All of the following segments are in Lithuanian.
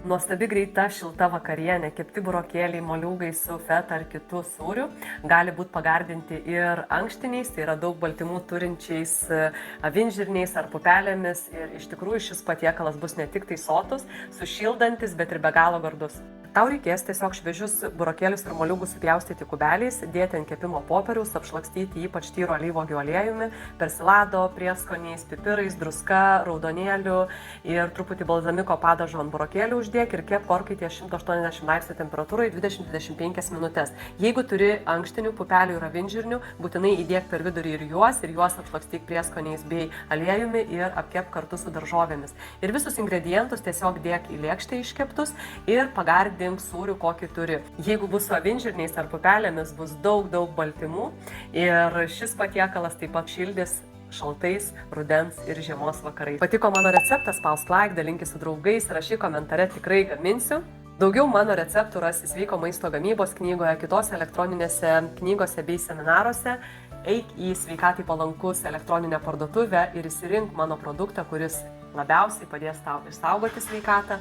Nuostabi greita šilta vakarienė, kepti burokėliai, moliūgai su feta ar kitų sūrių gali būti pagardinti ir ankštiniais, tai yra daug baltymų turinčiais avinžirniais ar pupelėmis ir iš tikrųjų šis patiekalas bus ne tik tai sotus, sušildantis, bet ir be galo gardus. Tau reikės tiesiog šviežius burokėlius ir moliūgus supjaustyti kubeliais, dėti ant kepimo popieriaus, apšlakstyti ypač tyro alyvuogių aliejumi, persilado, prieskoniais, pipirais, druska, raudonėliu ir truputį balzamiko padažo ant burokėlių uždėk ir kepk orkaitėje 180 laipsnių temperatūrai 20-25 minutės. Jeigu turi ankštinių, pupelių ir avinžirnių, būtinai įdėk per vidurį ir juos apšlakstyk prieskoniais bei aliejumi ir apkepk kartu su daržovėmis. Ir visus ingredientus tiesiog dėk į lėkštę iškeptus ir pagardink sūrių, kokį turi. Jeigu bus su avinžirniais ar pupelėmis, bus daug baltymų ir šis patiekalas taip pat šildys šaltais rudens ir žiemos vakarais. Patiko mano receptas, spausk like, dalinkis su draugais, rašyk komentare, tikrai gaminsiu. Daugiau mano receptų rasi Sveiko maisto gamybos knygoje, kitose elektroninėse knygose bei seminaruose. Eik į Sveikatai palankus elektroninę parduotuvę ir įsirink mano produktą, kuris labiausiai padės tau išsaugoti sveikatą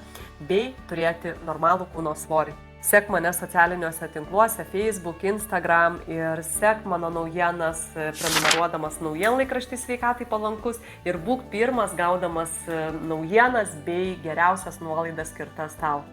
bei turėti normalų kūno svorį. Sek mane socialiniuose tinkluose, Facebook, Instagram ir sek mano naujienas, prenumeruodamas naujienlaikraštį Sveikatai palankus ir būk pirmas gaudamas naujienas bei geriausias nuolaidas skirtas tau.